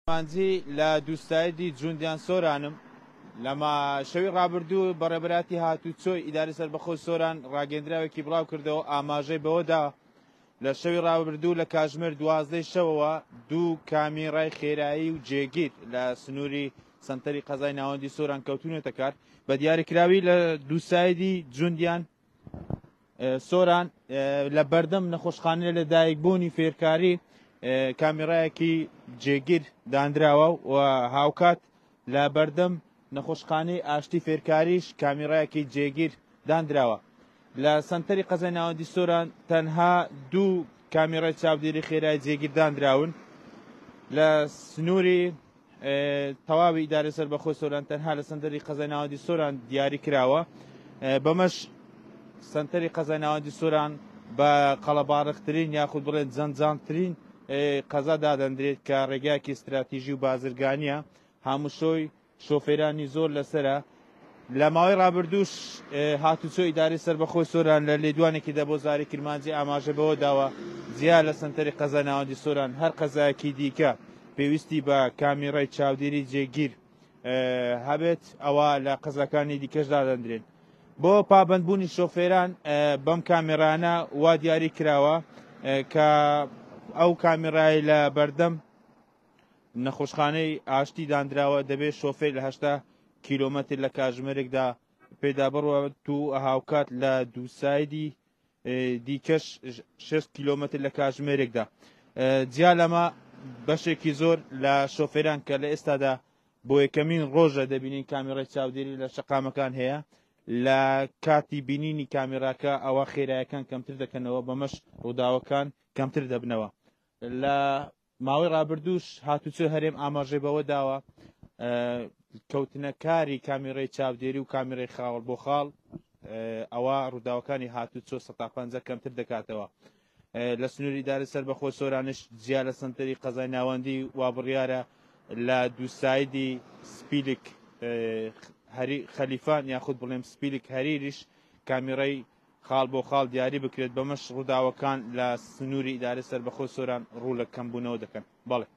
مانجی لە دووسایدی جوندیان سۆرانم لەما شەوی ڕابردوو بەڕێبەراتی هاتوچۆی ئیداری سەربەخۆ سۆران ڕاگەندراوێکی بڵاو کردەوە ئاماژەی بەوەدا لە شەوی ڕابردوو لە کاتژمێر 12 شەوەوە دوو کامیڕای خێرایی و جێگیر لە سنووری سەنتەری قەزای ناوەندی سۆران کەوتونێتە کار بە دیاریکراوی لە دووسایدی جوندیان سۆران لە بەردەم نەخۆشخانە لە دایکبوونی فێرکاری کامیڕایەکی جێگیر دانراوە و هاوکات لە بەردەم نەخۆشخانەی ئاشتی فێرکاریش کامیڕایەکی جێگیر دانراوە لە سەنتەری قەزای ناوەندی سۆران تەنها دوو کامیڕای چاودێری خێرای جێگیر دانراون لە سنووری تەواوی ئیدارەی سەربەخۆی سۆران تەنها لە سەنتەری قەزای ناوەندی سۆران دیاری کراوە بەمەش سەنتەری قەزای ناوەندی سۆران بە قەڵەباڕقترین یاخود بڵێن جەنجانترین قەزا دادەندرێت کە ڕێگایەکی استراتیژی و بازرگانیە هەمووشۆی شۆفێرانی زۆر لەسرە لە ماوەی ڕابردووش هاتوچۆ ئیداری سەربەخۆی سۆران لە لێدوانێکیدا بۆ زاری کرمانجی ئاماژە بەوە داوە جیا لە سەنتەری قەزای ناوەندی سۆران هەر قەزایەکی دیکە پێویستی بە کامیڕای چاودێری جێگیر هەبێت ئەوە لە قەزاکانی دیکەش دادەندرێن بۆ پابەندبوونی شۆفێران بەم کامێرانە وا دیاری کراوە کە ئەو کامیڕای لە بەردەم نەخۆشخانەی ئاشتی دانراوە دەبێت شۆفێر لە 80 کیلۆمەتر لە کاتژمێرێکدا پێدا بڕوە تو هاوکات لە دووسایدی دیکەش 6 کیلۆمەتر لە کاتژمێرێکدا جیا لەمە بەشێکی زۆر لە شۆفێران کە لە ئێستادا بۆ یەکەمین ڕۆژە دەبینین کامیڕای چاودێری لە شەقامەکان هەیە لە کاتی بینینی کامیراکە ئەوە خێرایەکان کەمتر دەکەنەوە بەمەش ڕووداوەکان کەمتر دەبنەوە لە ماوەی ڕابردووش هاتوچۆ هەرێم ئاماژەی بەوە داوە کەوتنەکاری کامیڕای چاودێری و کامیڕای خاڵ بۆ خاڵ ئەوە ڕووداوەکانی هاتوچۆ 150 کەمتر دەکاتەوە لە سنووری ئیدارەی سەربەخۆی سۆرانش جیا لە سەنتەری قەزای ناوەندی وا بڕیارە لە دووسایدی سپیلک خەلیفان یاخود بڵێم سپیلک هەریریش کامیڕای خاڵ بۆ خاڵ دیاری بکرێت بەمەش ڕووداوەکان لە سنووری ئیدارەی سەربەخۆی سۆران ڕوو لە کەمبوونەوە دەکەن بەڵێ